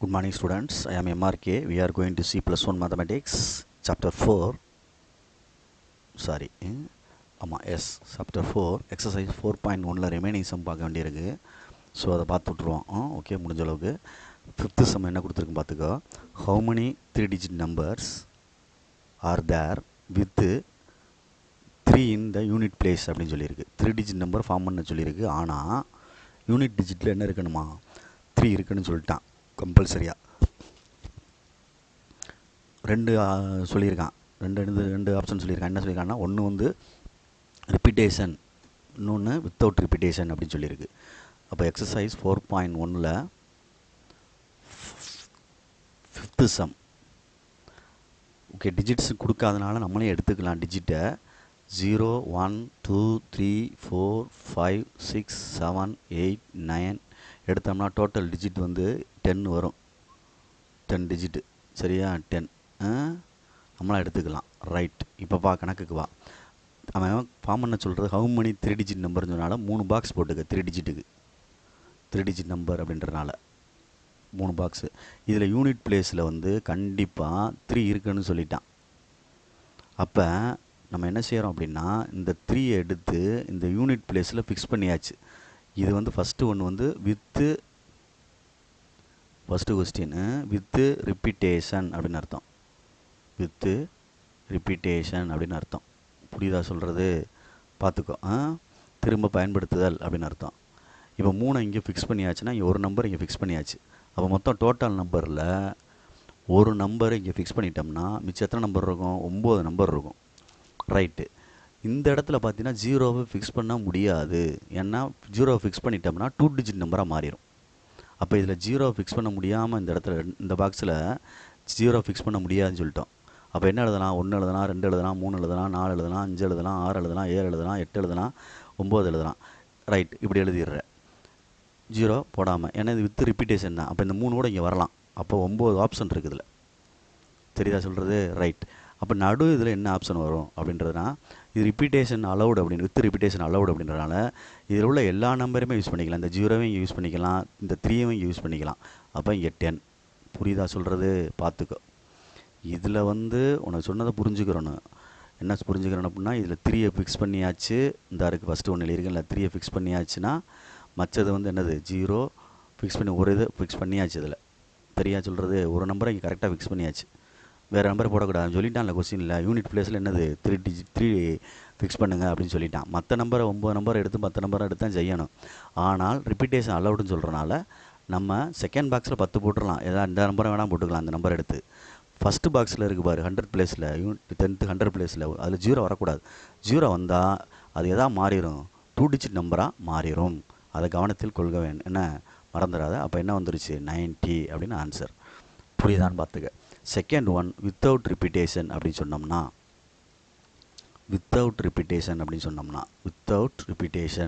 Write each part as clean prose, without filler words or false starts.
Good morning students, I am MRK. We are going to see +1 mathematics chapter 4 chapter 4 exercise 4.1ல remaining sum பார்க்க வேண்டியிருக்கு. So அதை பார்த்து விட்ருவோம். Okay, முடிஞ்ச அளவுக்கு ஃபிஃப்த்து சம் என்ன கொடுத்துருக்கு பார்த்துக்கோ. how many 3-digit numbers are there with 3 in the unit place அப்படின்னு சொல்லியிருக்கு. 3-digit நம்பர் ஃபார்ம் பண்ண சொல்லியிருக்கு. ஆனால் யூனிட் டிஜிட்டில் என்ன இருக்கணுமா, 3 இருக்குன்னு சொல்லிட்டான் கம்பல்சரியாக. ரெண்டு சொல்லியிருக்கான், ரெண்டு ஆப்ஷன் சொல்லியிருக்கான். என்ன சொல்லியிருக்கான்னா, ஒன்று வந்து ரிப்பீட்டேஷன், இன்னொன்று வித்தவுட் ரிப்பீட்டேஷன் அப்படின்னு சொல்லியிருக்கு. அப்போ எக்ஸசைஸ் 4.1ல் ஃபிஃப்த்து சம். ஓகே, டிஜிட்ஸ் கொடுக்காதனால நம்மளே எடுத்துக்கலாம் டிஜிட்டை. 0 1 2 3 4 5 6 7 8 9 எடுத்தோம்னா டோட்டல் டிஜிட் வந்து 10 வரும். 10 டிஜிட்டு, சரியா? 10 நம்மளாம் எடுத்துக்கலாம். ரைட், இப்போ கணக்குக்கு வா. அவன் ஃபார்ம் பண்ண சொல்கிறது ஹவு மணி 3 டிஜிட் நம்பர்னு சொன்னால 3 பாக்ஸ் போட்டுக்க. 3 டிஜிட்டுக்கு 3 டிஜிட் நம்பர் அப்படின்றனால 3 பாக்ஸு. இதில் யூனிட் பிளேஸில் வந்து கண்டிப்பாக 3 இருக்குன்னு சொல்லிட்டான். அப்போ நம்ம என்ன செய்கிறோம் அப்படின்னா, இந்த 3 எடுத்து இந்த யூனிட் பிளேஸில் ஃபிக்ஸ் பண்ணியாச்சு. இது வந்து ஃபஸ்ட்டு ஒன்று வந்து ஃபஸ்ட்டு கொஸ்டின் வித்து ரிப்பீட்டேஷன் அப்படின்னு அர்த்தம். வித்து ரிப்பீட்டேஷன் அப்படின்னு அர்த்தம். புரியுதா சொல்கிறது? பார்த்துக்கோ. திரும்ப பயன்படுத்துதல் அப்படின்னு அர்த்தம். இப்போ 3 இங்கே ஃபிக்ஸ் பண்ணியாச்சுன்னா இங்கே ஒரு நம்பர் இங்கே ஃபிக்ஸ் பண்ணியாச்சு. அப்போ மொத்தம் டோட்டல் நம்பரில் ஒரு நம்பர் இங்கே ஃபிக்ஸ் பண்ணிட்டோம்னா மிச்சம் எத்தனை நம்பர் இருக்கும்? 9 நம்பர் இருக்கும். ரைட்டு. இந்த இடத்துல பார்த்தீங்கன்னா 0வை ஃபிக்ஸ் பண்ண முடியாது. ஏன்னா 0வை ஃபிக்ஸ் பண்ணிட்டோம்னா 2 டிஜிட் நம்பராக மாறிடும். அப்போ இதில் 0வை ஃபிக்ஸ் பண்ண முடியாமல் இந்த இடத்துல இந்த பாக்ஸில் 0 ஃபிக்ஸ் பண்ண முடியாதுன்னு சொல்லிட்டோம். அப்போ என்ன எழுதலாம்? 1 எழுதலாம், 2 எழுதலாம், 3 எழுதலாம், 4 எழுதலாம், 5 எழுதலாம், 6 எழுதலாம், 7 எழுதலாம், 8 எழுதலாம், 9 எழுதலாம். ரைட், இப்படி எழுதிடுறேன் 0 போடாமல். ஏன்னா இது வித் ரிப்பீட்டேஷன் தான். அப்போ இந்த 3 கூட இங்கே வரலாம். அப்போ 9 ஆப்ஷன் இருக்குது இதில். தெரியுதா சொல்கிறது? ரைட். அப்போ நடு இதில் என்ன ஆப்ஷன் வரும் அப்படின்றதுனா, இது ரிப்பீட்டேஷன் அலவுட் அப்படின்னு, வித் ரிப்பீட்டேஷன் அலவுட் அப்படின்றனால இதில் உள்ள எல்லா நம்பருமே யூஸ் பண்ணிக்கலாம். இந்த 0வையும் இங்கே யூஸ் பண்ணிக்கலாம், இந்த 3வையும் இங்கே யூஸ் பண்ணிக்கலாம். அப்போ இங்கே 10. புரியுதா சொல்கிறது? பார்த்துக்கோ. இதில் வந்து உனக்கு சொன்னதை புரிஞ்சுக்கிறோன்னு. என்ன புரிஞ்சுக்கிறோன்னு அப்படின்னா, இதில் 3யை ஃபிக்ஸ் பண்ணியாச்சு. இந்த இருக்குது ஃபஸ்ட்டு ஒன்று எழுதியிருக்கேன். 3யை ஃபிக்ஸ் பண்ணியாச்சுன்னா மற்றது வந்து என்னது? 0 ஃபிக்ஸ் பண்ணி ஒரு இது ஃபிக்ஸ் பண்ணியாச்சு. இதில் தெரியா சொல்கிறது? ஒரு நம்பரை இங்கே கரெக்டாக ஃபிக்ஸ் பண்ணியாச்சு. வேறு நம்பர் போடக்கூடாதுன்னு சொல்லிட்டான். இல்லை கொஸ்டினில் யூனிட் பிளேஸில் என்னது? 3 ஃபிக்ஸ் பண்ணுங்கள் அப்படின்னு சொல்லிட்டான். மற்ற நம்பரை 9 நம்பர் எடுத்து மற்ற நம்பரை எடுத்து தான் செய்யணும். ஆனால் ரிப்பீட்டேஷன் அலவுடுன்னு சொல்கிறனால நம்ம செகண்ட் பாக்ஸில் 10 போட்டுடலாம். ஏதாவது இந்த நம்பரை வேணால் போட்டுக்கலாம். அந்த நம்பர் எடுத்து ஃபஸ்ட்டு பாக்ஸில் இருக்குது பாரு, 100 பிளேஸில், 10th 100 பிளேஸில் அதில் 0 வரக்கூடாது. 0 வந்தால் அது எதாவது மாறிடும், 2 டிஜிட் நம்பராக மாறிடும். அதை கவனத்தில் கொள்க வேண்டும். என்ன மறந்துடாத. அப்போ என்ன வந்துருச்சு? 90 அப்படின்னு ஆன்சர். புரியுதான்னு பார்த்துக்க. செகண்ட் ஒன் வித்தவுட் ரிப்பீட்டேஷன் அப்படின்னு சொன்னோம்னா, வித்தவுட் ரிப்பீட்டேஷன்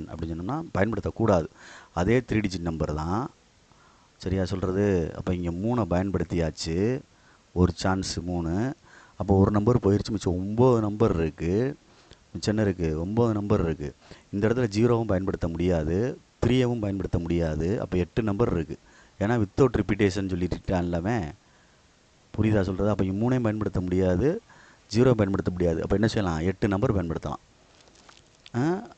அப்படின்னு சொன்னோம்னா பயன்படுத்தக்கூடாது. அதே 3 டிஜிட் நம்பர் தான். சரியா சொல்கிறது? அப்போ இங்கே 3 பயன்படுத்தியாச்சு. ஒரு சான்ஸ் 3. அப்போ ஒரு நம்பர் போயிடுச்சு. மிச்சம் 9 நம்பர் இருக்குது. மிச்சம் என்ன இருக்குது? 9 நம்பர் இருக்குது. இந்த இடத்துல 0வும் பயன்படுத்த முடியாது, 3யவும் பயன்படுத்த முடியாது. அப்போ 8 நம்பர் இருக்குது. ஏன்னா வித்தவுட் ரிப்பீட்டேஷன் சொல்லிட்டான் எல்லாமே. புரியுதா சொல்கிறது? அப்போ இங்கே 3ஐயும் பயன்படுத்த முடியாது, 0 பயன்படுத்த முடியாது. அப்போ என்ன செய்யலாம்? 8 நம்பர் பயன்படுத்தலாம்.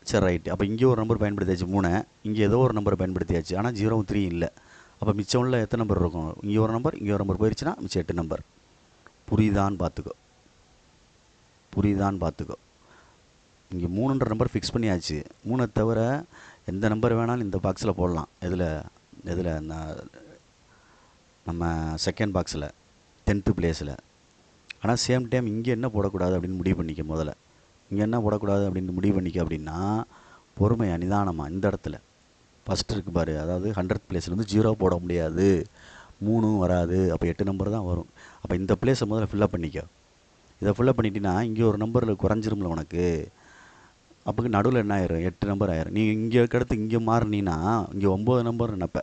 சரி, ரைட்டு. அப்போ இங்கே ஒரு நம்பர் பயன்படுத்தியாச்சு 3, இங்கே ஏதோ ஒரு நம்பர் பயன்படுத்தியாச்சு. ஆனால் 0வும் 3 இல்லை. அப்போ மிச்சம் உள்ள எத்தனை நம்பர் இருக்கும்? இங்கே ஒரு நம்பர், இங்கே ஒரு நம்பர் போயிடுச்சுன்னா மிச்சம் 8 நம்பர். புரியுதான்னு பார்த்துக்கோ. இங்கே 3ன்ற நம்பர் ஃபிக்ஸ் பண்ணியாச்சு. 3 தவிர எந்த நம்பர் வேணாலும் இந்த பாக்ஸில் போடலாம். எதில் நம்ம செகண்ட் பாக்ஸில் 10th பிளேஸில். ஆனால் சேம் டைம் இங்கே என்ன போடக்கூடாது அப்படின்னு முடிவு பண்ணிக்க. முதல்ல இங்கே என்ன போடக்கூடாது அப்படின்னு முடிவு பண்ணிக்க. அப்படின்னா பொறுமையாக நிதானமாக இந்த இடத்துல ஃபஸ்ட்டு இருக்குது பாரு, அதாவது 100th பிளேஸில் வந்து 0 போட முடியாது, 3ம் வராது. அப்போ 8 நம்பர் தான் வரும். அப்போ இந்த பிளேஸை முதல்ல ஃபில்லப் பண்ணிக்க. இதை ஃபில்லப் பண்ணிட்டீங்கன்னா இங்கே ஒரு நம்பரில் குறைஞ்சிரும்ல உனக்கு. அப்போ நடுவில் என்ன ஆயிரும்? 8 நம்பர் ஆயிரும். நீ இங்கே அடுத்து இங்கே மாறினீன்னா இங்கே 9 நம்பர் நினைப்ப.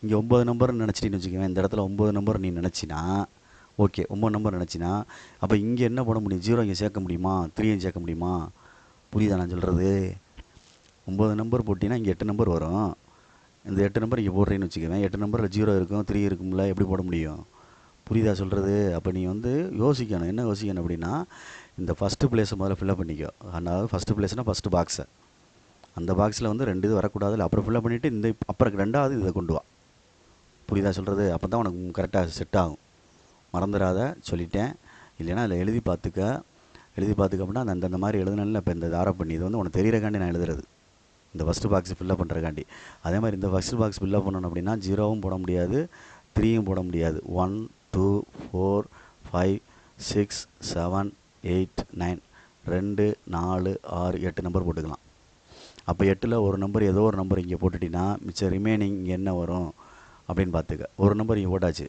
இங்கே 9 நம்பர்னு நினச்சிட்டின்னு வச்சுக்கோங்க. இந்த இடத்துல 9 நம்பர் நீ நினச்சினா ஓகே, 9 நம்பர் நினச்சினா அப்போ இங்கே என்ன போட முடியும்? 0 இங்கே சேர்க்க முடியுமா? 3யும் சேர்க்க முடியுமா? புரியுதா நான் சொல்கிறது? 9 நம்பர் போட்டிங்கன்னா இங்கே 8 நம்பர் வரும். இந்த 8 நம்பர் இங்கே போடுறேன்னு வச்சுக்குவேன், 8 நம்பரில் 0 இருக்கும், 3 இருக்கும்ல, எப்படி போட முடியும்? புரியுதா சொல்கிறது? அப்போ நீ வந்து யோசிக்கணும். என்ன யோசிக்கணும் அப்படின்னா, இந்த ஃபஸ்ட்டு பிளேஸை முதல்ல ஃபில்லப் பண்ணிக்கோ. அதாவது ஃபஸ்ட்டு பிளேஸ்னால் ஃபஸ்ட்டு பாக்ஸை, அந்த பாக்ஸில் வந்து 2 இது வரக்கூடாது, அப்புறம் ஃபில்லப் பண்ணிவிட்டு இந்த அப்புறம் 2வது இதை கொண்டு வா. புரியுதா சொல்கிறது? அப்போ தான் உனக்கு கரெக்டாக செட் ஆகும். மறந்துடாத, சொல்லிட்டேன். இல்லைன்னா அதில் எழுதி பார்த்துக்க. எழுதி பார்த்துக்க அப்படின்னா அந்த மாதிரி எழுதுனால இப்போ இந்த தாரம் பண்ணி இது வந்து உனக்கு தெரியறக்காண்டி நான் எழுதுறது, இந்த ஃபஸ்ட்டு பாக்ஸ் ஃபில்லப் பண்ணுறக்காண்டி. அதே மாதிரி இந்த ஃபஸ்ட்டு பாக்ஸ் ஃபில்லப் பண்ணணும் அப்படின்னா 0வும் போட முடியாது, 3யும் போட முடியாது. 1 2 4 5 6 7 8 9 2 4 6 8 நம்பர் போட்டுக்கலாம். அப்போ 8ல் ஒரு நம்பர் ஏதோ ஒரு நம்பர் இங்கே போட்டுட்டிங்கன்னா மிச்சம் ரிமைனிங் இங்கே என்ன வரும் அப்படின்னு பார்த்துக்க. ஒரு நம்பர் இங்கே போட்டாச்சு,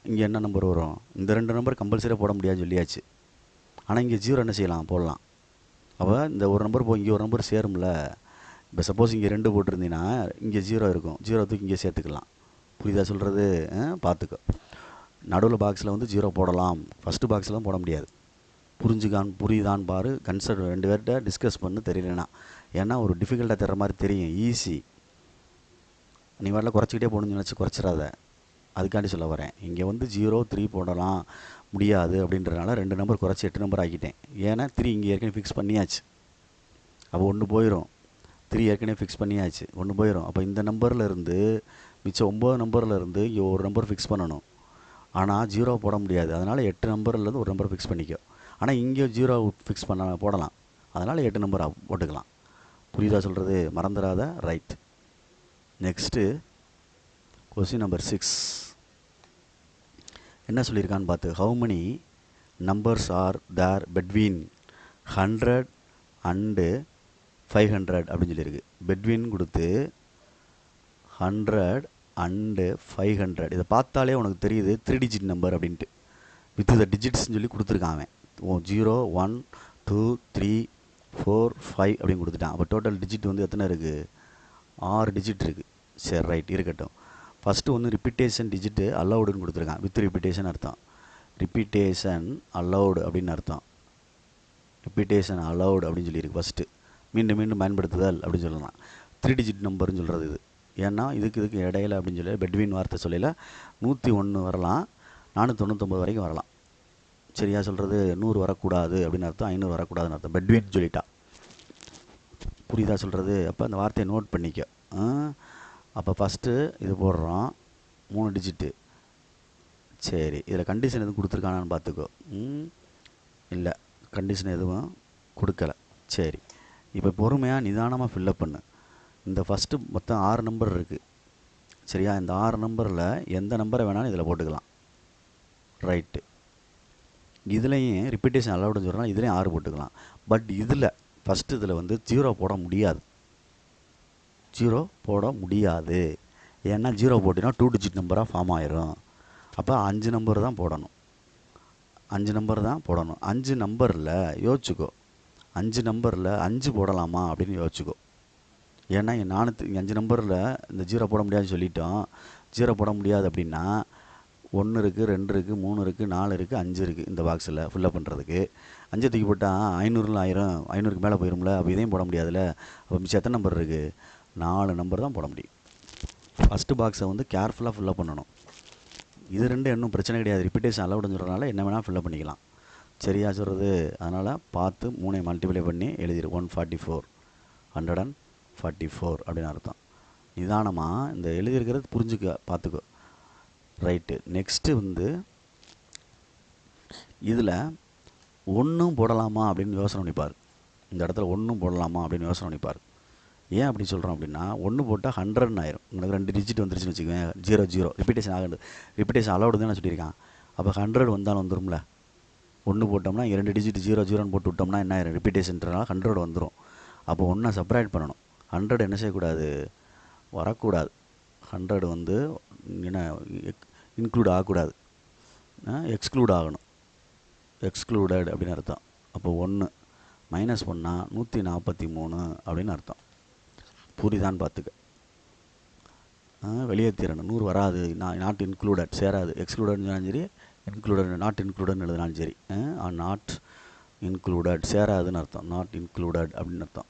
இங்கே என்ன நம்பர் வரும்? இந்த 2 நம்பர் கம்பல்சரியாக போட முடியாதுன்னு சொல்லியாச்சு. ஆனால் இங்கே 0 என்ன செய்யலாம்? போடலாம். அப்போ இந்த ஒரு நம்பர் போய் இங்கே ஒரு நம்பர் சேரும்ல. இப்போ சப்போஸ் இங்கே 2 போட்டிருந்தீங்கன்னா இங்கே 0 இருக்கும், 0 தூக்கி இங்கே சேர்த்துக்கலாம். புரியுதா சொல்கிறது? பார்த்துக்கோ. நடுவில் பாக்ஸில் வந்து 0 போடலாம், ஃபஸ்ட்டு பாக்ஸில் தான் போட முடியாது. புரியுதான்னு பாரு. கன்சல்ட் 2 பேர்கிட்ட டிஸ்கஸ் பண்ணு தெரியலனா. ஏன்னா ஒரு டிஃபிகல்ட்டாக தர்ற மாதிரி தெரியும், ஈஸி. நீ வரல குறைச்சிக்கிட்டே போகணுன்னு நினச்சி குறைச்சிடாத, அதுக்காண்டி சொல்ல வரேன். இங்கே வந்து 0 3 போடலாம் முடியாது அப்படின்றனால 2 நம்பர் குறைச்சி 8 நம்பர் ஆக்கிட்டேன். ஏன்னா 3 இங்கே ஏற்கனவே ஃபிக்ஸ் பண்ணியாச்சு, அப்போ 1 போயிடும். 3 ஏற்கனவே ஃபிக்ஸ் பண்ணியாச்சு, 1 போயிடும். அப்போ இந்த நம்பரில் இருந்து மிச்சம் 9 நம்பரில் இருந்து இங்கே ஒரு நம்பர் ஃபிக்ஸ் பண்ணணும். ஆனால் 0 போட முடியாது, அதனால் 8 நம்பர்லேருந்து ஒரு நம்பர் ஃபிக்ஸ் பண்ணிக்கோ. ஆனால் இங்கே 0 ஃபிக்ஸ் போடலாம், அதனால் 8 நம்பர் போட்டுக்கலாம். புரியுதா சொல்கிறது? மறந்துடாத. ரைட். நெக்ஸ்ட்டு கொஸ்டின் நம்பர் 6 என்ன சொல்லியிருக்கான்னு பார்த்து. How many numbers are there between 100 and 500 அப்படின்னு சொல்லியிருக்கு. பெட்வீன் கொடுத்து 100 and 500, இதை பார்த்தாலே உனக்கு தெரியுது 3 digit நம்பர் அப்படின்ட்டு. வித் த டிஜிட்ஸ்ன்னு சொல்லி கொடுத்துருக்கான் அவன். 0 1 2 3 4 5 அப்படின்னு கொடுத்துட்டான். அப்போ டோட்டல் டிஜிட் வந்து எத்தனை இருக்குது? 6 டிஜிட் இருக்குது. சரி, ரைட், இருக்கட்டும். ஃபஸ்ட்டு ஒன்று ரிப்பீட்டேஷன் டிஜிட்டு அலௌடுன்னு கொடுத்துருக்கான். வித் ரிப்பீட்டேஷன் அர்த்தம், ரிப்பீட்டேஷன் அலௌடு அப்படின்னு அர்த்தம். ரிப்பீட்டேஷன் அலௌடு அப்படின்னு சொல்லியிருக்கு. ஃபஸ்ட்டு மீண்டும் மீண்டும் பயன்படுத்துதல் அப்படின்னு சொல்லலாம். 3 டிஜிட் நம்பர்னு சொல்கிறது இது. ஏன்னா இதுக்கு இடையில அப்படின்னு சொல்லி பெட்வீன் வார்த்தை சொல்லல 101 வரலாம், 499 வரைக்கும் வரலாம். சரியா சொல்கிறது? 100 வரக்கூடாது அப்படின்னு அர்த்தம், 500 வரக்கூடாதுன்னு அர்த்தம். பெட்வீன் சொல்லிட்டா. புரியுதா சொல்கிறது? அப்போ அந்த வார்த்தையை நோட் பண்ணிக்க. அப்போ ஃபஸ்ட்டு இது போடுறோம் 3 டிஜிட்டு. சரி, இதில் கண்டிஷன் எதுவும் கொடுத்துருக்கானான்னு பார்த்துக்கோ. இல்லை, கண்டிஷன் எதுவும் கொடுக்கல. சரி, இப்போ பொறுமையாக நிதானமாக ஃபில்லப் பண்ணு. இந்த ஃபஸ்ட்டு மொத்தம் 6 நம்பர் இருக்குது. சரியா? இந்த 6 நம்பரில் எந்த நம்பரை வேணாலும் இதில் போட்டுக்கலாம். ரைட்டு. இதுலேயும் ரிப்பீட்டேஷன் அலௌடுன்னு சொல்கிறோம், இதுலேயும் 6 போட்டுக்கலாம். பட் இதில் ஃபஸ்ட்டு இதில் வந்து 0 போட முடியாது. 0 போட முடியாது. ஏன்னா 0 போட்டினா 2 டிஜிட் நம்பராக ஃபார்ம் ஆயிரும். அப்போ 5 நம்பர் தான் போடணும். 5 நம்பர் தான் போடணும். 5 நம்பரில் யோசிச்சுக்கோ, 5 நம்பரில் 5 போடலாமா அப்படின்னு யோசிச்சுக்கோ. ஏன்னா 5 நம்பரில் இந்த 0 போட முடியாதுன்னு சொல்லிட்டோம். 0 போட முடியாது அப்படின்னா 1 இருக்குது, 2 இருக்குது, 3 இருக்குது, 4 இருக்குது, 5 இருக்குது. இந்த பாக்ஸில் ஃபில்லப் பண்ணுறதுக்கு 5 தூக்கி போட்டால் 500ல் 1000, 500க்கு மேலே போயிரும்ல. அப்போ இதையும் போட முடியாதுல்ல. அப்போ மிச்சம் எத்தனை நம்பர் இருக்குது? 4 நம்பர் தான் போட முடியும். ஃபஸ்ட்டு பாக்ஸை வந்து கேர்ஃபுல்லாக ஃபில்லப் பண்ணணும். இது 2 இன்னும் பிரச்சனை கிடையாது, ரிப்பீட்டேஷன் அலௌடுன்னு சொல்கிறனால என்ன வேணால் ஃபில்லப் பண்ணிக்கலாம். சரியா சொல்கிறது? அதனால் பார்த்து 3 மல்டிப்ளை பண்ணி எழுதிடு. 144, 144 அப்படின்னு அர்த்தம். நிதானமாக இந்த எழுதியிருக்கிறது புரிஞ்சுக்க பார்த்துக்கோ. ரைட்டு. நெக்ஸ்ட்டு வந்து இதில் 1 போடலாமா அப்படின்னு யோசனை பண்ணிப்பார். இந்த இடத்துல 1 போடலாமா அப்படின்னு யோசனை பண்ணிப்பார். ஏன் அப்படி சொல்கிறோம் அப்படின்னா 1 போட்டால் 100 ஆயிரும். உங்களுக்கு 2 டிஜிட் வந்துருச்சுன்னு வச்சுக்கோங்க. 0 0 ரிப்பீட்டேஷன் ஆகுது. ரிப்பீட்டேஷன் அலௌடு தான் நான் சொல்லியிருக்கான். அப்போ 100 வந்தாலும் வந்துடும்ல. 1 போட்டோம்னா 2 டிஜிட் 0 0ன்னு போட்டு விட்டோம்னா என்ன ஆயிரும்? ரிப்பீட்டேஷன்றனால 100 வந்துடும். அப்போ 1 செப்பரேட் பண்ணணும். 100 என்ன செய்யக்கூடாது? வரக்கூடாது. 100 வந்து என்ன இன்க்ளூட் ஆகக்கூடாது, எக்ஸ்க்ளூட் ஆகணும். எக்ஸ்க்ளூடட் அப்படின்னு அர்த்தம். அப்போ 1 மைனஸ் பண்ணால் 143 அப்படின்னு அர்த்தம். புரிதான்னு பார்த்துக்க. வெளியேற்றிடணும். 100 வராது, நாட் இன்க்ளூடட், சேராது. எக்ஸ்க்ளூடட்னாலும் சரி, இன்க்ளூடட் நாட் இன்க்ளூடட்னு எழுதினாலும் சரி, நாட் இன்க்ளூடட் சேராதுன்னு அர்த்தம். நாட் இன்க்ளூடட் அப்படின்னு அர்த்தம்.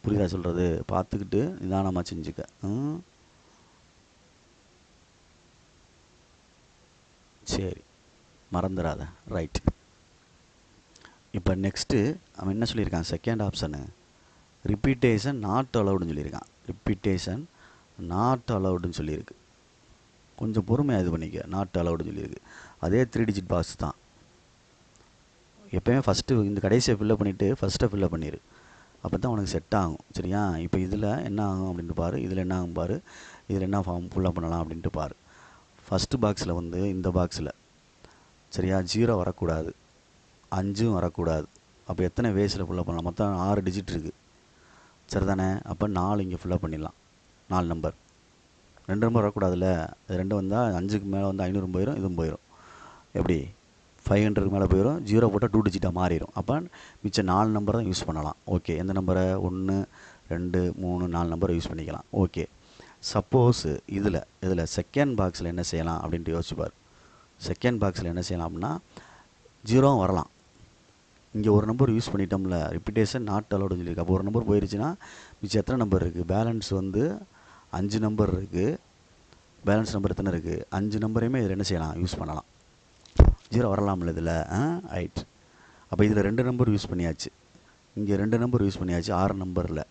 புரியுதா சொல்கிறது? பார்த்துக்கிட்டு நிதானமாக செஞ்சுக்க. சரி, மறந்துடாத. ரைட். இப்போ நெக்ஸ்ட்டு அவன் என்ன சொல்லியிருக்கான்? செகண்ட் ஆப்ஷனு ரிப்பீட்டேஷன் நாட் அலவுடுன்னு சொல்லியிருக்கான். ரிப்பீட்டேஷன் நாட் அலவுடுன்னு சொல்லியிருக்கு. கொஞ்சம் பொறுமையாக இது பண்ணிக்க. நாட் அலவுடுன்னு சொல்லியிருக்கு. அதே 3 டிஜிட் பாக்ஸ் தான். எப்போயுமே ஃபஸ்ட்டு இந்த கடைசியை ஃபில்லப் பண்ணிவிட்டு ஃபஸ்ட்டை ஃபில்லப் பண்ணிடு. அப்போ தான் உனக்கு செட் ஆகும். சரியா? இப்போ இதில் என்ன ஆகும் அப்படின்ட்டு பாரு, இதில் என்ன ஆகும் பாரு, இதில் என்ன ஃபார்ம் ஃபுல்லப் பண்ணலாம் அப்படின்ட்டு பாரு. ஃபஸ்ட்டு பாக்ஸில் வந்து இந்த பாக்ஸில் சரியா 0 வரக்கூடாது, 5 வரக்கூடாது. அப்போ எத்தனை வேஸில் ஃபுல்லப் பண்ணலாம்? மொத்தம் 6 டிஜிட் இருக்குது. சரி தானே? அப்போ 4 இங்கே ஃபுல்லப் பண்ணிடலாம். 4 நம்பர். 2 நம்பர் வரக்கூடாதுல்ல. அது 2 வந்தால் 5க்கு மேலே வந்து 500 போயிடும், இதுவும் போயிடும். எப்படி? 500க்கு மேலே போயிடும். 0 போட்டால் 2 டிஜிட்டாக மாறிடும். அப்போ மிச்சம் 4 நம்பர் தான் யூஸ் பண்ணலாம். ஓகே. எந்த நம்பரை? 1 2 3 4 நம்பரை யூஸ் பண்ணிக்கலாம். ஓகே. சப்போஸ் இதில் செகண்ட் பாக்ஸில் என்ன செய்யலாம் அப்படின்ட்டு யோசிச்சுப்பார். செகண்ட் பாக்ஸில் என்ன செய்யலாம் அப்படின்னா 0 வரலாம். இங்கே ஒரு நம்பர் யூஸ் பண்ணிட்டோம்ல, ரிப்பீட்டேஷன் நாட் அலவுடுன்னு சொல்லியிருக்கு. அப்போ ஒரு நம்பர் போயிடுச்சுன்னா மிச்சம் எத்தனை நம்பர் இருக்குது? பேலன்ஸ் வந்து 5 நம்பர் இருக்குது. பேலன்ஸ் நம்பர் எத்தனை இருக்குது? 5 நம்பரையுமே இதில் என்ன செய்யலாம்? யூஸ் பண்ணலாம். 0 வரலாம்ல இதில். ரைட். அப்போ இதில் 2 நம்பர் யூஸ் பண்ணியாச்சு, இங்கே 2 நம்பர் யூஸ் பண்ணியாச்சு. 6 நம்பரில்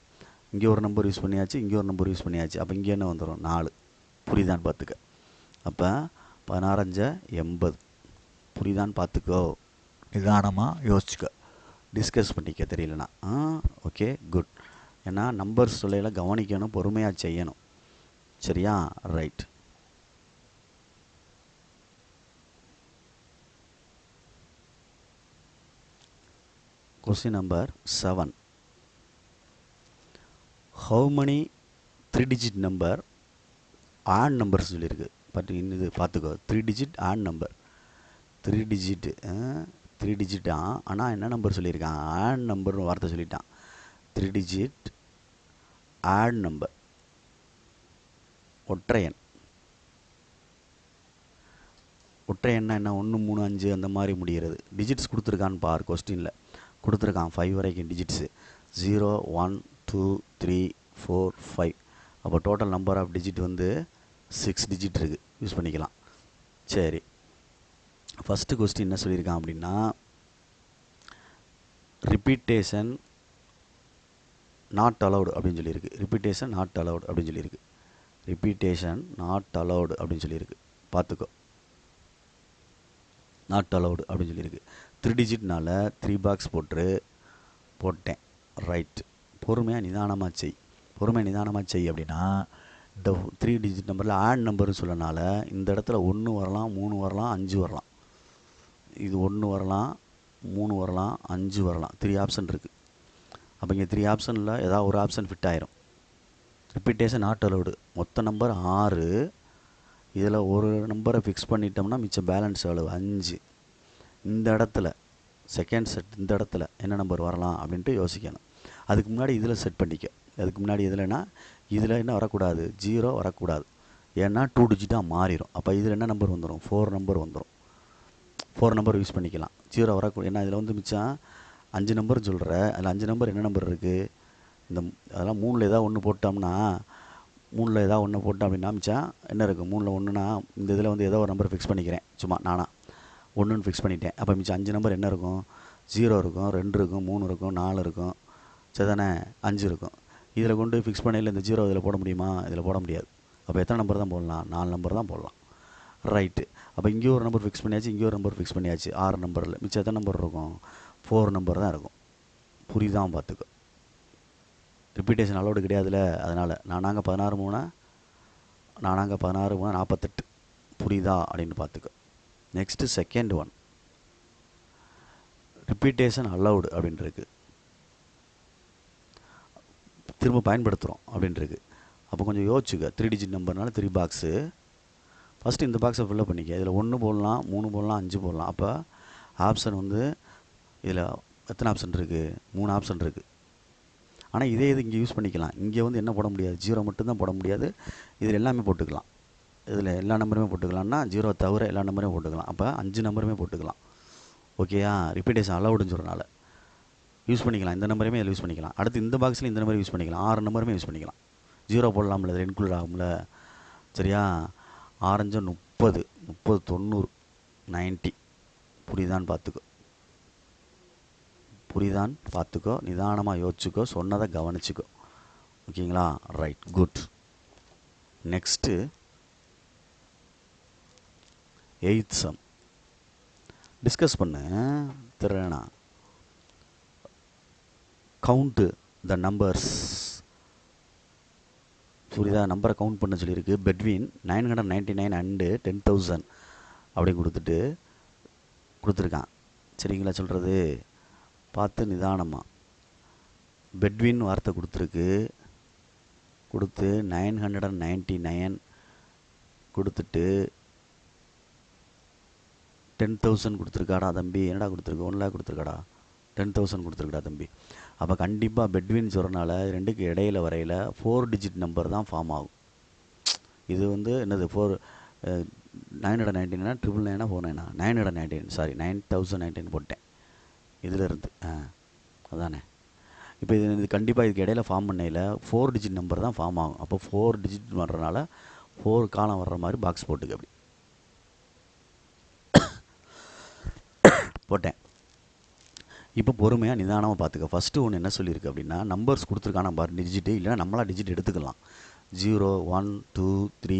இங்கே ஒரு நம்பர் யூஸ் பண்ணியாச்சு, இங்கே ஒரு நம்பர் யூஸ் பண்ணியாச்சு. அப்போ இங்கே என்ன வந்துடும்? 4. புரியுதான்னு பார்த்துக்க. அப்போ 16 80. புரியுதான்னு பார்த்துக்கோ. நிதானமாக யோசிச்சுக்க, டிஸ்கஸ் பண்ணிக்க தெரியலனா. Okay, good. ஏன்னா நம்பர்ஸ் சொல்லையில் கவனிக்கணும், பொறுமையாக செய்யணும். சரியா? Right. Question number 7. How many 3 digit number odd numbers சொல்லியிருக்கு. பட் இது பார்த்துக்கோ, 3 digit add number. 3 digit 3 digit ஆனால் என்ன நம்பர் சொல்லியிருக்கான்? ஆட் நம்பர்னு வார்த்தை சொல்லிட்டான். 3 digit ஆட் நம்பர், ஒற்றையன். ஒற்றையன்னா என்ன? 1 3 5 அந்த மாதிரி முடிகிறது. டிஜிட்ஸ் கொடுத்துருக்கான்னு பார். கொஸ்டினில் கொடுத்துருக்கான் 5 வரைக்கும் டிஜிட்ஸு. 0 1 2 3 4 5. அப்போ டோட்டல் நம்பர் ஆஃப் டிஜிட் வந்து 6 டிஜிட் இருக்குது. யூஸ் பண்ணிக்கலாம். சரி, ஃபஸ்ட்டு கொஸ்டின் என்ன சொல்லியிருக்கான் அப்படின்னா ரிப்பீட்டேஷன் நாட் அலவுடு அப்படின்னு சொல்லியிருக்கு. ரிப்பீட்டேஷன் நாட் அலவுடு அப்படின்னு சொல்லியிருக்கு. ரிப்பீட்டேஷன் நாட் அலவுடு அப்படின்னு சொல்லியிருக்கு. பார்த்துக்கோ, நாட் அலவுடு அப்படின்னு சொல்லியிருக்கு. 3 டிஜிட்னால 3 பாக்ஸ் போட்டேன். ரைட். பொறுமையாக நிதானமாக செய். பொறுமையாக நிதானமாக செய் அப்படின்னா இந்த 3 டிஜிட் நம்பரில் ஆட் நம்பர்னு சொல்லனால இந்த இடத்துல 1 வரலாம், 3 வரலாம், 5 வரலாம். இது 1 வரலாம், 3 வரலாம், 5 வரலாம். 3 ஆப்ஷன் இருக்குது. அப்போ இங்கே 3 ஆப்ஷனில் ஏதாவது ஒரு ஆப்ஷன் ஃபிட் ஆயிரும். Repetition not allowed. மொத்த நம்பர் 6. இதில் ஒரு நம்பரை ஃபிக்ஸ் பண்ணிட்டோம்னா மிச்சம் பேலன்ஸ் எவ்வளவு? 5. இந்த இடத்துல செகண்ட் செட், இந்த இடத்துல என்ன நம்பர் வரலாம் அப்படின்ட்டு யோசிக்கணும். அதுக்கு முன்னாடி இதில் செட் பண்ணிக்க. அதுக்கு முன்னாடி இதில்னா இதில் என்ன வரக்கூடாது? 0 வரக்கூடாது. ஏன்னா 2 டிஜிட்டாக மாறிடும். அப்போ இதில் என்ன நம்பர் வந்துடும்? 4 நம்பர் வந்துடும். 4 நம்பர் யூஸ் பண்ணிக்கலாம். 0 வரக்கூடாது. ஏன்னா இதில் வந்து மிச்சம் 5 நம்பர் சொல்கிற. அதில் 5 நம்பர் என்ன நம்பர் இருக்குது? இந்த அதெல்லாம் 3ல் ஏதாவது ஒன்று போட்டோம்னா 3ல் ஏதாவது ஒன்று போட்டோம் அப்படின்னா மிச்சம் என்ன இருக்குது? 3ல் ஒன்றுனா இந்த இதில் வந்து ஏதோ ஒரு நம்பர் ஃபிக்ஸ் பண்ணிக்கிறேன். சும்மா நானாக 1ன்னு ஃபிக்ஸ் பண்ணிட்டேன். அப்போ மிச்சம் 5 நம்பர் என்ன இருக்கும்? 0 இருக்கும், 2 இருக்கும், 3 இருக்கும், 4 இருக்கும். சரிதானே? 5 இருக்கும். இதில் கொண்டு ஃபிக்ஸ் பண்ணையில் இந்த 0 இதில் போட முடியுமா? இதில் போட முடியாது. அப்போ எத்தனை நம்பர் தான் போடலாம்? 4 நம்பர் தான் போடலாம். ரைட்டு. அப்போ இங்கே ஒரு நம்பர் ஃபிக்ஸ் பண்ணியாச்சு, இங்கே ஒரு நம்பர் ஃபிக்ஸ் பண்ணியாச்சு. 6 நம்பரில் மிச்சம் எத்தனை நம்பர் இருக்கும்? 4 நம்பர் தான் இருக்கும். புரியுதான் பார்த்துக்கோ. ரிப்பீட்டேஷன் அலோடு கிடையாதுல, அதனால் நானாங்க 16 3 48. புரியுதா அப்படின்னு பார்த்துக்கோ. Next second one, repetition allowed அப்படின்ட்டுருக்கு. திரும்ப பயன்படுத்துகிறோம் அப்படின்ட்டுருக்கு. அப்போ கொஞ்சம் யோசிச்சுக்க. 3 டிஜிட் நம்பர்னால 3 பாக்ஸு. ஃபஸ்ட்டு இந்த பாக்ஸை ஃபில்லப் பண்ணிக்க. இதில் 1 போடலாம், 3 போடலாம், 5 போடலாம். அப்போ ஆப்ஷன் வந்து இதில் எத்தனை ஆப்ஷன் இருக்குது? 3 ஆப்ஷன் இருக்குது. ஆனால் இதே இது இங்கே யூஸ் பண்ணிக்கலாம். இங்கே வந்து என்ன போட முடியாது? 0 மட்டும்தான் போட முடியாது. இதில் எல்லாமே போட்டுக்கலாம். இதில் எல்லா நம்பருமே போட்டுக்கலாம்னா 0 தவிர எல்லா நம்பரையும் போட்டுக்கலாம். அப்போ 5 நம்பருமே போட்டுக்கலாம். ஓகேயா? ரிப்பீட்டேஷன் அலவுடுன்னு சொல்கிறனால யூஸ் பண்ணிக்கலாம். இந்த நம்பரையுமே இதில் யூஸ் பண்ணிக்கலாம். அடுத்து இந்த பாக்ஸில் இந்த நம்பர் யூஸ் பண்ணிக்கலாம். 6 நம்பருமே யூஸ் பண்ணிக்கலாம். 0 போடலாம்ல, இதில் இன்க்ளூட் ஆகும்ல. சரியா? 6 30 90. 90. புரியுதான்னு பார்த்துக்கோ, நிதானமாக யோசிச்சுக்கோ, சொன்னதை கவனிச்சுக்கோ. ஓகேங்களா? Right, good. Next 8th some discuss பண்ணு திறனா. Count the numbers. புரியுதா? நம்பரை கவுண்ட் பண்ண சொல்லியிருக்கு. பெட்வீன் 999 அண்டு 10,000 அப்படி கொடுத்துருக்கான். சரிங்களா சொல்கிறது? பார்த்து நிதானமாக. பெட்வீன் வார்த்தை கொடுத்துருக்கு. கொடுத்து 999 கொடுத்துட்டு 10,000 கொடுத்துருக்காடா தம்பி. என்னடா கொடுத்துருக்கு? 1 lakh கொடுத்துருக்காடா. 10,000 கொடுத்துருக்கடா தம்பி. அப்போ கண்டிப்பாக பெட்வீன் சொல்கிறனால ரெண்டுக்கு இடையில வரையில் 4 digit நம்பர் தான் ஃபார்ம் ஆகும். இது வந்து என்னது 999 999 499 999 சாரி 9019 போட்டேன் இதில் இருந்து. அதானே. இப்போ இது கண்டிப்பாக இதுக்கு இடையில ஃபார்ம் பண்ணையில் 4 digit நம்பர் தான் ஃபார்ம் ஆகும். அப்போ 4 digit வர்றதுனால 4 காலம் வர்ற மாதிரி பாக்ஸ் போட்டுக்க. அப்படி போட்டேன். இப்போ பொறுமையாக நிதானமாக பார்த்துக்க. ஃபஸ்ட்டு ஒன்று என்ன சொல்லியிருக்கு அப்படின்னா, நம்பர்ஸ் கொடுத்துருக்கான பாரு டிஜிட்டு, இல்லைனா நம்மளாம் டிஜிட் எடுத்துக்கலாம். 0 1 2 3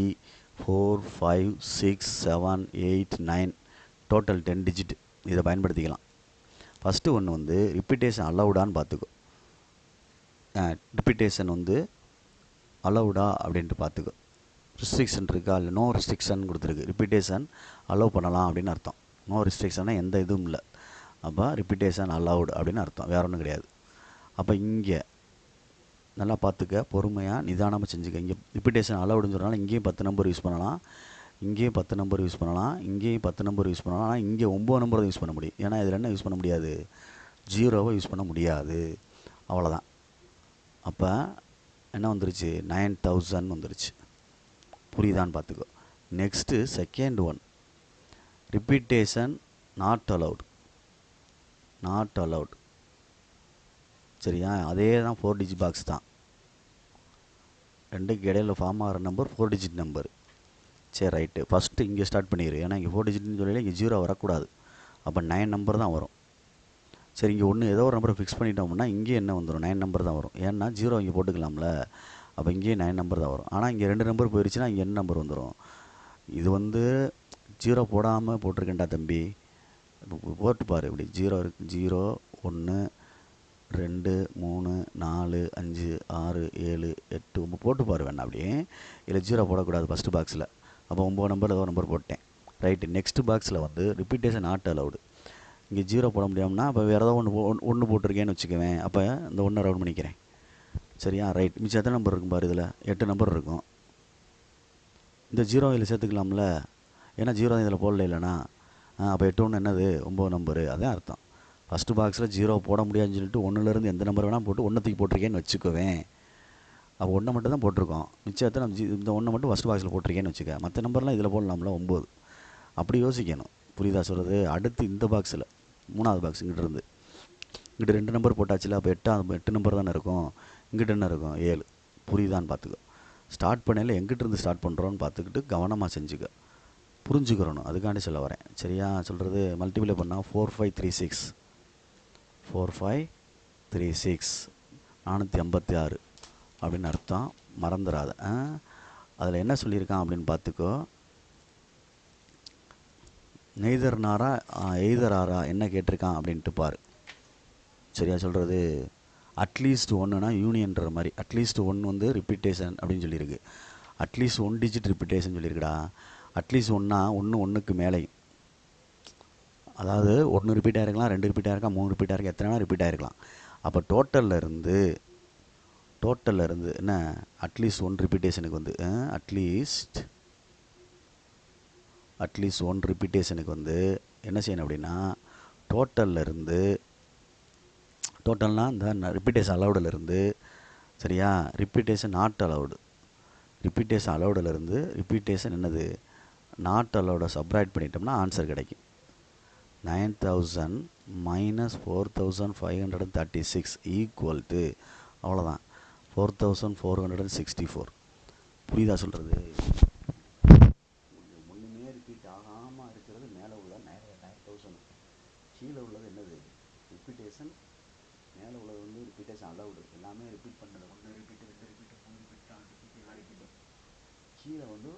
4 5 6 7 8 9 டோட்டல் 10 digit. இதை பயன்படுத்திக்கலாம். ஃபஸ்ட்டு ஒன்று வந்து ரிப்பீட்டேஷன் அலவுடான்னு பார்த்துக்கோ. ரிப்பீட்டேஷன் வந்து அலவுடா அப்படின்ட்டு பார்த்துக்கோ. ரிஸ்ட்ரிக்ஷன் இருக்கா? இல்லை நோ ரிஸ்ட்ரிக்ஷன் கொடுத்துருக்கு. ரிப்பீட்டேஷன் அலோவ் பண்ணலாம் அப்படின்னு அர்த்தம். நோ ரிஸ்ட்ரிக்ஷன்னா எந்த இதுவும் இல்லை. அப்போ ரிப்பீட்டேஷன் அலவுட் அப்படின்னு அர்த்தம், வேறு ஒன்றும் கிடையாது. அப்போ இங்கே நல்லா பார்த்துக்க, பொறுமையாக நிதானமாக செஞ்சுக்க. இங்கே ரிப்பீட்டேஷன் அலவுடுன்னு சொன்னால் இங்கேயும் 10 நம்பர் யூஸ் பண்ணலாம், இங்கேயும் 10 நம்பர் யூஸ் பண்ணலாம், இங்கேயும் 10 நம்பர் யூஸ் பண்ணலாம். ஆனால் இங்கே 9 நம்பர் தான் யூஸ் பண்ண முடியும். ஏன்னா இதில் என்ன யூஸ் பண்ண முடியாது? 0வை யூஸ் பண்ண முடியாது. அவ்வளோதான். அப்போ என்ன வந்துருச்சு? 9000 வந்துருச்சு. புரியுதான்னு பார்த்துக்கோ. Next second one, repetition not allowed. Not allowed. சரியா? அதே தான் 4 digit பாக்ஸ் தான். ரெண்டுக்கு இடையில ஃபார்ம் ஆகிற நம்பர் 4 digit நம்பர். சரி ரைட்டு. ஃபஸ்ட்டு இங்கே ஸ்டார்ட் பண்ணிடு. ஏன்னா இங்கே 4 digitனு சொல்லல, இங்கே 0 வரக்கூடாது. அப்போ 9 நம்பர் தான் வரும். சரி, இங்கே ஒன்று ஏதோ ஒரு நம்பரை ஃபிக்ஸ் பண்ணிட்டோம்னா இங்கே என்ன வந்துடும்? 9 நம்பர் தான் வரும். ஏன்னா 0 இங்கே போட்டுக்கலாம்ல. அப்போ இங்கேயே 9 நம்பர் தான் வரும். ஆனால் இங்கே 2 நம்பர் போயிடுச்சுன்னா இங்கே என்ன நம்பர் வந்துடும்? இது வந்து 0 போடாமல் போட்டிருக்கேன்டா தம்பி. போட்டு பாரு. இப்படி 0 இருக்குது. 0 1 2 3 4 5 6 7 8 9 போட்டு பாரு வேணா. அப்படியே இல்லை 0 போடக்கூடாது ஃபஸ்ட்டு பாக்ஸில். அப்போ 9 நம்பர் ஏதோ நம்பர் போட்டேன். ரைட்டு. நெக்ஸ்ட்டு பாக்ஸில் வந்து ரிப்பீட்டேஷன் நாட் அலவுடு. இங்கே 0 போட முடியாமனா அப்போ வேறு ஏதோ ஒன்று போட்டிருக்கேன்னு வச்சுக்குவேன். அப்போ இந்த 1 ரவுண்ட் பண்ணிக்கிறேன். சரியா? ரைட். மிச்சம் எத்தனை நம்பர் இருக்கும் பாரு? இதில் 8 நம்பர் இருக்கும். இந்த 0 இதில் சேர்த்துக்கலாம்ல. ஏன்னா 0 இதில் போடல இல்லைனா. அப்போ 8 1 என்னது? 9 நம்பரு. அதான் அர்த்தம். ஃபஸ்ட்டு பாக்ஸில் 0 போட முடியாதுன்னு சொல்லிட்டு 1லேருந்து எந்த நம்பர் வேணால் போட்டு 1 தூக்கி போட்டிருக்கேன்னு வச்சுக்குவேன். அப்போ 1 மட்டும் தான் போட்டிருக்கோம். மிச்சத்தை நம்ம இந்த 1 மட்டும் ஃபஸ்ட்டு பாக்ஸில் போட்டிருக்கேன்னு வச்சுக்க. மற்ற நம்பர்லாம் இதில் போடலாம்ல 9. அப்படி யோசிக்கணும். புரியுதா சொல்கிறது? அடுத்து இந்த பாக்ஸில் 3வது பாக்ஸ் இங்கிட்ட இருந்து இங்கிட்ட 2 நம்பர் போட்டாச்சுல. அப்போ 8 நம்பர் தானே இருக்கும். இங்கிட்ட என்ன இருக்கும்? 7. புரியுதான்னு பார்த்துக்கோ. ஸ்டார்ட் பண்ணையில் எங்கிட்டிருந்து ஸ்டார்ட் பண்ணுறோன்னு பார்த்துக்கிட்டு கவனமாக செஞ்சுக்க. புரிஞ்சுக்கிறணும். அதுக்காண்டி சொல்ல வரேன். சரியா சொல்கிறது? மல்டிப்ளை பண்ணால் 4536 4536 456 அப்படின்னு அர்த்தம். மறந்துடாத. அதில் என்ன சொல்லியிருக்கான் அப்படின்னு பார்த்துக்கோ. நெய்தர் நாரா எய்தர் ஆரா என்ன கேட்டிருக்கான் அப்படின்ட்டு பாரு. சரியா சொல்கிறது? அட்லீஸ்ட் ஒன்றுனா யூனியன்ற மாதிரி. அட்லீஸ்ட் 1 வந்து ரிப்பீட்டேஷன் அப்படின்னு சொல்லியிருக்கு. அட்லீஸ்ட் 1 digit ரிப்பீட்டேஷன் சொல்லியிருக்குடா. அட்லீஸ்ட் 1னா 1 1க்கு மேலேயும். அதாவது 1 ரிப்பீட் ஆகிருக்கலாம், 2 ரிப்பீட் ஆகிருக்கலாம், 3 ரிப்பீட் ஆகிருக்கலாம், எத்தனை வேணால் ரிப்பீட் ஆகிருக்கலாம். அப்போ டோட்டலில் இருந்து என்ன அட்லீஸ்ட் 1 ரிப்பீட்டேஷனுக்கு வந்து அட்லீஸ்ட் 1 ரிப்பீட்டேஷனுக்கு வந்து என்ன செய்யணும் அப்படின்னா, டோட்டலில் இருந்து டோட்டல்னால் இந்த ரிப்பீட்டேஷன் அலவுடிலிருந்து, சரியா, ரிப்பீட்டேஷன் நாட் அலவுடு. ரிப்பீட்டேஷன் அலவுடிலிருந்து ரிப்பீட்டேஷன் என்னது நாட் அலவுடை சப்ராக்ட் பண்ணிட்டோம்னா ஆன்சர் கிடைக்கும். 9000 மைனஸ் 4536 ஈக்குவல் டு அவ்வளோதான் 4464. புரியுதா சொல்கிறது? ஒன்றுமே ரிப்பீட் ஆகாமல் இருக்கிறது மேலே உள்ள சொல்லணும். கீழே உள்ளது என்னது? ரிப்பீட்டேஷன். மேலே உள்ளது வந்து ரிப்பீட்டேஷன் அலவுடு. எல்லாமே ரிப்பீட் பண்ணுறது. 1 ரிப்பீட், 2 ரிப்பீட், 3 ரிப்பீட், 4 ரிப்பீட், எல்லாம் ரிப்பீட். கீழே வந்து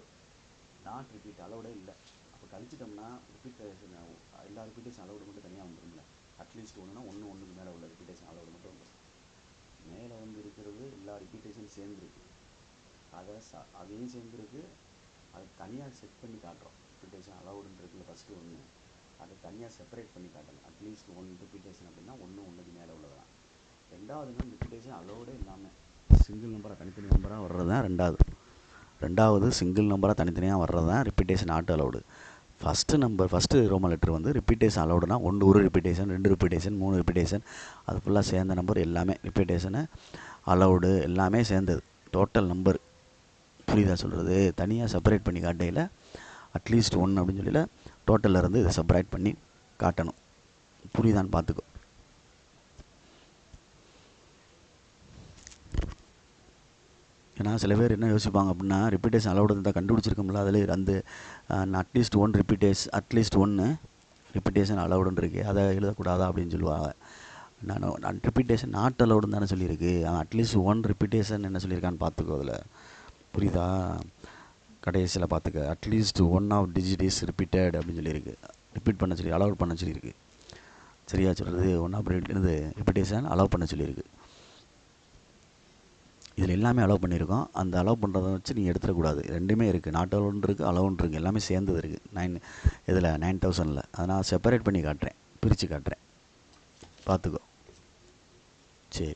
நாட் ரிப்பீட், அலவுடே இல்லை. அப்போ கழிச்சிட்டோம்னா ரிப்பீட்டேஷன் எல்லா ரிப்பீட்டேஷன் அலவுடு மட்டும் தனியாக வந்துடும்ல. அட்லீஸ்ட் ஒன்றுனா ஒன்றுக்கு மேலே உள்ள ரிப்பீட்டேஷன் அலவுடு மட்டும் வந்துடும். மேலே வந்து இருக்கிறது எல்லா ரிப்பீட்டேஷன் சேர்ந்துருக்கு. அதையும் சேர்ந்துருக்கு. அதை தனியாக செட் பண்ணி காட்டுறோம். ரிப்பீட்டேஷன் அலவுடுன்னு இருக்குல்ல ஃபஸ்ட்டு ஒன்று, அதை தனியாக செப்பரேட் பண்ணி காட்டணும். அட்லீஸ்ட் 1 ரிப்பீட்டேஷன் அப்படின்னா ஒன்றுக்கு மேலே உள்ளதுதான். ரெண்டாவது ரிப்பீட்டேஷன் அலவுடே இல்லாமல் சிங்கிள் நம்பராக தனித்தனி நம்பராக வர்றது தான் ரெண்டாவது சிங்கிள் நம்பராக தனித்தனியாக வர்றது தான் repetition not allowed. First Roman letter வந்து ரிப்பீட்டேஷன் அலவுடுனா ஒரு ரிப்பீட்டேஷன், 2 ரிப்பீட்டேஷன், 3 ரிப்பீட்டேஷன், அது ஃபுல்லாக சேர்ந்த நம்பர் எல்லாமே ரிப்பீட்டேஷனு அலவுடு எல்லாமே சேர்ந்தது டோட்டல் நம்பர். புரியுதா சொல்கிறது? தனியாக செப்பரேட் பண்ணி காட்டையில் அட்லீஸ்ட் 1 அப்படின்னு சொல்லல டோட்டலில் இருந்து இதை செப்பரேட் பண்ணி காட்டணும். புரியுதான்னு பார்த்துக்கோ. ஏன்னா சில பேர் என்ன யோசிப்பாங்க அப்படின்னா, ரிப்பீட்டேஷன் அலவுடு இருந்தால் கண்டுபிடிச்சிருக்கோம்ல, அதில் அந்த அட்லீஸ்ட் 1 ரிப்பீட்டேஷன் அலவுடுன்னு இருக்கு, அதை எழுதக்கூடாதா அப்படின்னு சொல்லுவாங்க. நான் ரிப்பீட்டேஷன் நாட் அலவுடுன்னு தானே சொல்லியிருக்கு. அட்லீஸ்ட் 1 ரிப்பீட்டேஷன் என்ன சொல்லியிருக்கான்னு பார்த்துக்கோ. அதில் புரியுதா? கடைசியில் பார்த்துக்க, at least 1 of digit is repeated அப்படின்னு சொல்லியிருக்கு. ரிப்பீட் பண்ண சொல்லி அலோவ் பண்ண சொல்லியிருக்கு. சரியா சொல்கிறது? 1 ஆஃப் ரிப்பீட்டேஷன் அலோவ் பண்ண சொல்லியிருக்கு. இதில் எல்லாமே அலோவ் பண்ணியிருக்கோம். அந்த அலோவ் பண்ணுறதை வச்சு நீங்கள் எடுத்துடக்கூடாது. ரெண்டுமே இருக்குது. நாட் அலோவ்னு இருக்குது, அலோவ்னு இருக்குது, எல்லாமே சேர்ந்தது இருக்குது. இதில் 9000. அதை நான் செப்பரேட் பண்ணி காட்டுறேன், பிரித்து காட்டுறேன், பார்த்துக்கோ. சரி,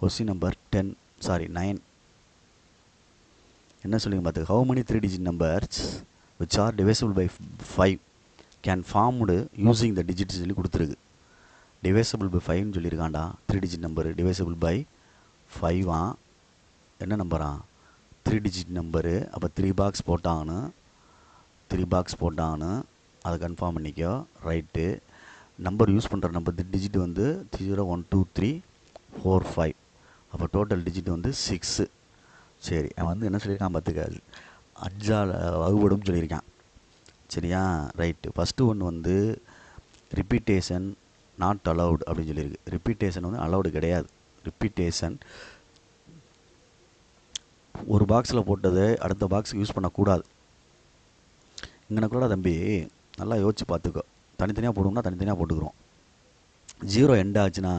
கொஸ்டின் நம்பர் 9 என்ன சொல்லுங்க பார்த்துக்க. How many 3 digit numbers which are divisible by 5 can formed using the digits சொல்லி கொடுத்துருக்கு. டிவைசபிள் பை 5ன்னு சொல்லியிருக்காண்டா. 3 digit நம்பரு டிவைசபிள் பை 5 என்ன நம்பரா? 3 digit நம்பரு. அப்போ 3 பாக்ஸ் போட்டாங்கன்னு அதை கன்ஃபார்ம் பண்ணிக்கோ. ரைட்டு. நம்பர் யூஸ் பண்ணுற நம்பர் டிஜிட் வந்து 0 1 2 3 4 5. அப்போ டோட்டல் டிஜிட் வந்து 6. சரி, அவன் வந்து என்ன சொல்லியிருக்கான் பார்த்துக்க, அட்ஜால் வகுபடும் சொல்லியிருக்கான். சரியா? ரைட்டு. ஃபஸ்ட்டு ஒன்று வந்து ரிப்பீட்டேஷன் நாட் அலவுட் அப்படின்னு சொல்லியிருக்கு. ரிப்பீட்டேஷன் வந்து அலவுடு கிடையாது. ரிப்பீட்டேஷன் ஒரு பாக்ஸில் போட்டதை அடுத்த பாக்ஸுக்கு யூஸ் பண்ணக்கூடாது. இங்கனக்குள்ள தம்பி நல்லா யோசிச்சு பார்த்துக்கோ. தனித்தனியாக போடுவோம்னா தனித்தனியாக போட்டுக்கிறோம். 0 எண்ட் ஆச்சுன்னா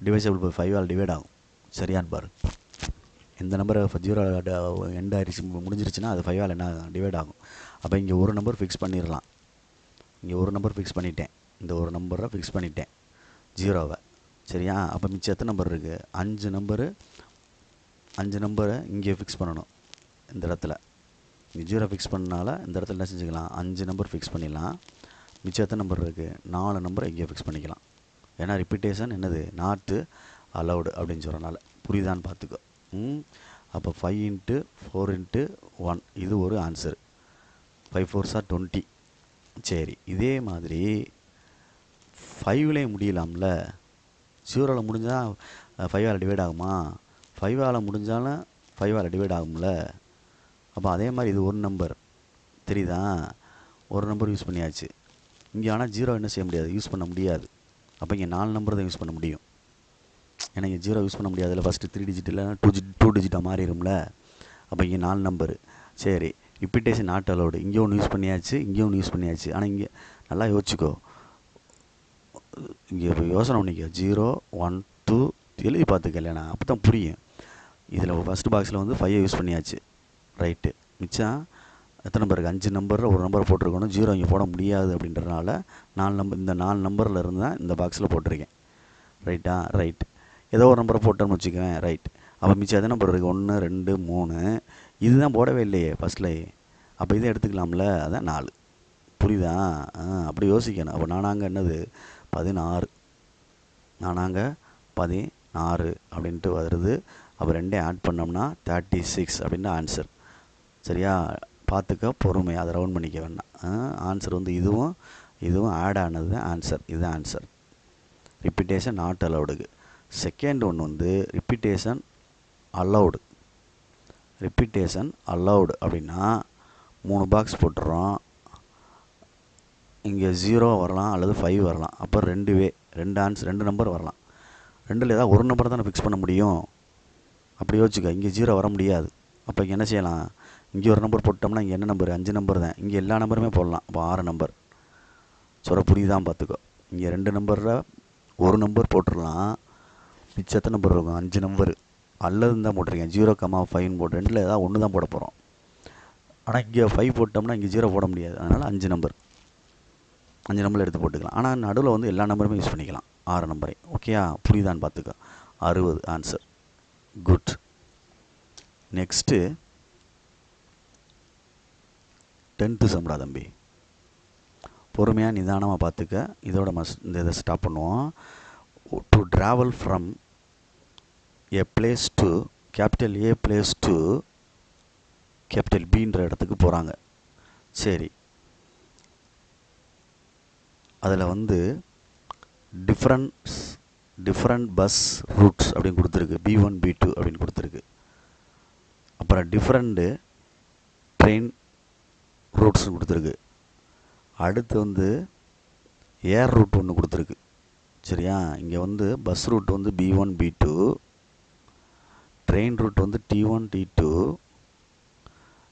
டிவைசபிள் பை 5 டிவைட் ஆகும். சரியான்னு பாரு. இந்த நம்பரை 0 எண்ட் ஆயிடுச்சு முடிஞ்சிருச்சுன்னா அது 5 என்ன டிவைட் ஆகும். அப்போ இங்கே ஒரு நம்பர் ஃபிக்ஸ் பண்ணிடலாம். இங்கே ஒரு நம்பர் ஃபிக்ஸ் பண்ணிட்டேன். இந்த ஒரு நம்பரை ஃபிக்ஸ் பண்ணிட்டேன் 0வை. சரியா? அப்போ மிச்சம் எத்தனை நம்பர் இருக்குது? 5 நம்பரை இங்கே ஃபிக்ஸ் பண்ணணும். இந்த இடத்துல இங்கே 0 ஃபிக்ஸ் பண்ணனால இந்த இடத்துல என்ன செஞ்சுக்கலாம்? 5 நம்பர் ஃபிக்ஸ் பண்ணிடலாம். மிச்சம் எத்தனை நம்பர் இருக்குது? 4 நம்பரை இங்கே ஃபிக்ஸ் பண்ணிக்கலாம். ஏன்னா ரிப்பீட்டேஷன் என்னது? நாட்டு அலவுடு அப்படின்னு சொல்கிறனால. புரியுதான்னு பார்த்துக்கோ. அப்போ 5 × 4 × 1 இது ஒரு ஆன்சர். 5 4s are 20. சரி, இதே மாதிரி 5லேயும் முடியலாம்ல. 0வில் முடிஞ்சால் 5ஆல் டிவைட் ஆகுமா? 5ஆல் முடிஞ்சாலும் 5ஆல் டிவைட் ஆகும்ல. அப்போ அதே மாதிரி இது ஒரு நம்பர் தெரியுதா? ஒரு நம்பர் யூஸ் பண்ணியாச்சு. இங்கே ஆனால் 0 என்ன செய்ய முடியாது, யூஸ் பண்ண முடியாது. அப்போ இங்கே 4 நம்பர் தான் யூஸ் பண்ண முடியும். ஏன்னா இங்கே 0 யூஸ் பண்ண முடியாதுல்ல. ஃபஸ்ட்டு 3 டிஜிட் இல்லை 2 டிஜிட்டாக மாறிடும்ல. அப்போ இங்கே 4 நம்பரு. சரி, ரிப்பீட்டேஷன் நாட் அலவுடு. இங்கே ஒன்று யூஸ் பண்ணியாச்சு, இங்கே ஒன்று யூஸ் பண்ணியாச்சு. ஆனால் இங்கே நல்லா யோசிச்சுக்கோ. இங்கே யோசனை பண்ணிக்கோ. 0 1 2 எழுதி பார்த்துக்கலண்ணா, அப்போ தான் புரியும். இதில் ஃபஸ்ட்டு பாக்ஸில் வந்து 5 யூஸ் பண்ணியாச்சு. ரைட்டு. மிச்சம் எத்தனை நம்பருக்கு? 5 நம்பரில் ஒரு நம்பரை போட்டிருக்கணும். 0 இங்கே போட முடியாது அப்படின்றனால 4 நம்பர், இந்த 4 நம்பரில் இருந்து தான் இந்த பாக்ஸில் போட்டிருக்கேன். ரைட்டா? ரைட். ஏதோ ஒரு நம்பரை போட்டோன்னு வச்சுக்குவேன். ரைட். அப்போ மிச்சம் எத்தனை நம்பர் இருக்குது? 1 2 3. இதுதான் போடவே இல்லையே ஃபஸ்ட்லேயே. அப்போ இதை எடுத்துக்கலாம்ல. அதான் 4. புரியுதா? அப்படி யோசிக்கணும். அப்போ நானாங்க என்னது? 16. நானாங்க 16 அப்படின்ட்டு வருது. அப்போ 2 ஆட் பண்ணோம்னா 36 அப்படின்னு ஆன்சர். சரியா? பார்த்துக்க, பொறுமையாக அதை ரவுண்ட் பண்ணிக்க வேண்டாம். ஆன்சர் வந்து இதுவும் ஆட் ஆனது தான் ஆன்சர். இதுதான் ஆன்சர். ரிப்பீட்டேஷன் நாட் அலவுடுக்கு. செகண்ட் ஒன்று வந்து ரிப்பீட்டேஷன் அலவுடு. ரிப்பீட்டேஷன் அலவுடு அப்படின்னா 3 பாக்ஸ் போட்டுறோம். இங்கே 0 வரலாம் அல்லது 5 வரலாம். அப்போ 2 ஆன்சர் 2 நம்பர் வரலாம். 2ல் ஏதாவது ஒரு நம்பர் தானே ஃபிக்ஸ் பண்ண முடியும். அப்படி யோசிச்சுக்க. இங்கே 0 வர முடியாது. அப்போ இங்கே என்ன செய்யலாம்? இங்கே ஒரு நம்பர் போட்டோம்னா இங்கே என்ன நம்பர்? 5 நம்பர் தான். இங்கே எல்லா நம்பருமே போடலாம். அப்போ 6 நம்பர். சொல்ல புரியுதான் பார்த்துக்கோ. இங்கே 2 நம்பரில் ஒரு நம்பர் போட்டுடலாம். மிச்சம் எத்தனை நம்பர் இருக்கும்? 5 நம்பர். அல்லது தான் போட்டிருக்கேன். 0,5 போட்டு 2ல் ஏதாவது ஒன்று தான் போட போகிறோம். ஆனால் இங்கே 5 போட்டோம்னா இங்கே 0 போட முடியாது. அதனால் 5 நம்பர் 5 நம்பரில் எடுத்து போட்டுக்கலாம். ஆனால் நடுவில் வந்து எல்லா நம்பருமே யூஸ் பண்ணிக்கலாம். 6 நம்பரை. ஓகேயா? புரியுதான்னு பார்த்துக்கோ. 60 ஆன்சர். குட். நெக்ஸ்ட்டு 10th சம்டா தம்பி. பொறுமையாக நிதானமாக பார்த்துக்க. இதோட இந்த இதை ஸ்டாப் பண்ணுவோம். To travel from A place to capital A place to capital பின்ற இடத்துக்கு போகிறாங்க. சரி, அதில் வந்து டிஃப்ரெண்ட் பஸ் ரூட்ஸ் அப்படின்னு கொடுத்துருக்கு. B1 B2 அப்படின்னு கொடுத்துருக்கு. அப்புறம் டிஃப்ரெண்ட்டு ட்ரெயின் ரூட்ஸ் கொடுத்துருக்கு. அடுத்து வந்து ஏர் ரூட் ஒன்று கொடுத்துருக்கு. சரியா? இங்கே வந்து பஸ் ரூட் வந்து B1 B2, ட்ரெயின் ரூட் வந்து T1 T2,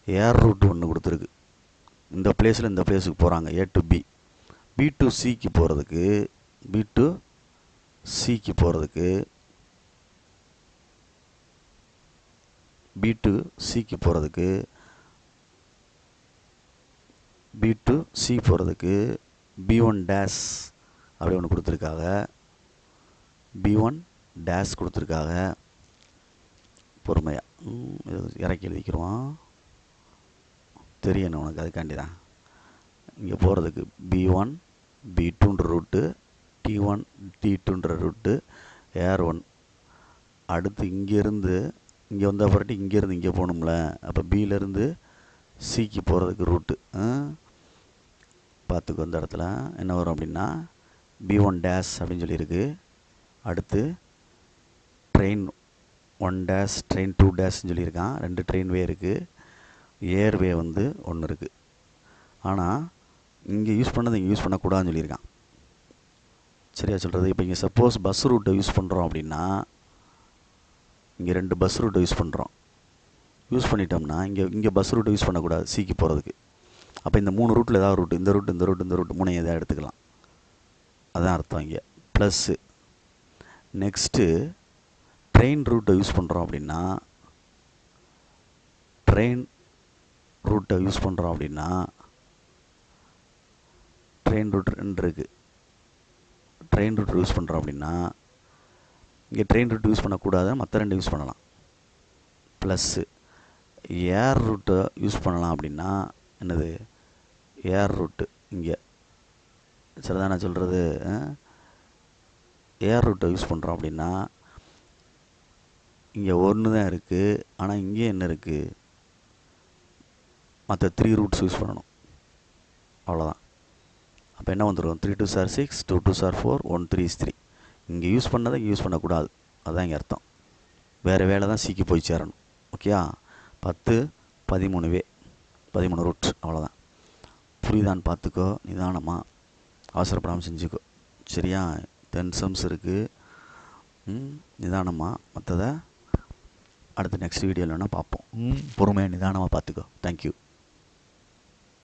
ஏர் ரூட் ஒன்று கொடுத்துருக்கு. இந்த பிளேஸில் இந்த பிளேஸுக்கு போகிறாங்க. A to B. B to Cக்கு போகிறதுக்கு B to Cக்கு போகிறதுக்கு B to Cக்கு போகிறதுக்கு B to C போகிறதுக்கு B1 டேஷ் அப்படி ஒன்று கொடுத்துருக்காங்க. B1 டேஷ் கொடுத்துருக்காங்க. பொறுமையாக இறக்கி எழுதிக்கிறோம். தெரியணும் உனக்கு, அதுக்காண்டி தான். இங்கே போகிறதுக்கு B1 B2ன்ற ரூட்டு, T1 T2ன்ற ரூட்டு, ஏர்1. அடுத்து இங்கேருந்து இங்கே வந்தால் பிறகு இங்கேருந்து இங்கே போகணும்ல. அப்போ பியிலேருந்து சிக்கு போகிறதுக்கு ரூட்டு பார்த்துக்கோ. இந்த இடத்துல என்ன வரும் அப்படின்னா B1 டேஷ் அப்படின்னு சொல்லியிருக்கு. அடுத்து ட்ரெயின் 1 டேஷ், ட்ரெயின் 2 டேஷ்னு சொல்லியிருக்கான். 2 ட்ரெயின்வே இருக்குது. ஏர்வே வந்து ஒன்று இருக்குது. ஆனால் இங்கே யூஸ் பண்ணதை இங்கே யூஸ் பண்ணக்கூடாதுன்னு சொல்லியிருக்கான். சரியா சொல்கிறது? இப்போ இங்கே சப்போஸ் பஸ் ரூட்டை யூஸ் பண்ணுறோம் அப்படின்னா இங்கே 2 பஸ் ரூட்டை யூஸ் பண்ணுறோம். யூஸ் பண்ணிட்டோம்னா இங்கே பஸ் ரூட்டை யூஸ் பண்ணக்கூடாது சிக்கு போகிறதுக்கு. அப்போ இந்த 3 ரூட்டில் ஏதாவது ரூட்டு, இந்த ரூட்டு இந்த ரூட்டு இந்த ரூட்டு 3 எதாவது எடுத்துக்கலாம். அதுதான் அர்த்தம் இங்கே. ப்ளஸ்ஸு நெக்ஸ்ட்டு ட்ரெயின் ரூட்டை யூஸ் பண்ணுறோம் அப்படின்னா ட்ரெயின் ரூட் யூஸ் பண்ணுறோம் அப்படின்னா ட்ரெயின் ரூட் 2 இருக்குது. ட்ரெயின் ரூட் யூஸ் பண்ணுறோம் அப்படின்னா இங்கே ட்ரெயின் ரூட் யூஸ் பண்ணக்கூடாது, மற்ற 2 யூஸ் பண்ணலாம். ப்ளஸ்ஸு ஏர் ரூட்டை யூஸ் பண்ணலாம் அப்படின்னா என்னது? ஏர் ரூட்டு இங்கே சரிதான் நான் சொல்கிறது. ஏர் ரூட்டை யூஸ் பண்ணுறோம் அப்படின்னா இங்கே ஒன்று தான் இருக்குது. ஆனால் இங்கே என்ன இருக்குது? மற்ற 3 ரூட்ஸ் யூஸ் பண்ணணும். அவ்வளோதான். அப்போ என்ன வந்துடும்? 3 2s are 6, 2 2s are 4, 1 3 is 3. இங்கே யூஸ் பண்ணதை இங்கே யூஸ் பண்ணக்கூடாது. அதுதான் இங்கே அர்த்தம். வேறு வேலை தான் சீக்கி போய் சேரணும். ஓகேயா? 10 13 ரூட். அவ்வளோதான். புரியுதான்னு பார்த்துக்கோ. நிதானமாக அவசரப்படாமல் செஞ்சுக்கோ. சரியா? 10 sums இருக்குது. நிதானமாக மற்றதை அடுத்த நெக்ஸ்ட் வீடியோவில் வேணால் பார்ப்போம். பொறுமையாக நிதானமாக பார்த்துக்கோ. தேங்க்யூ.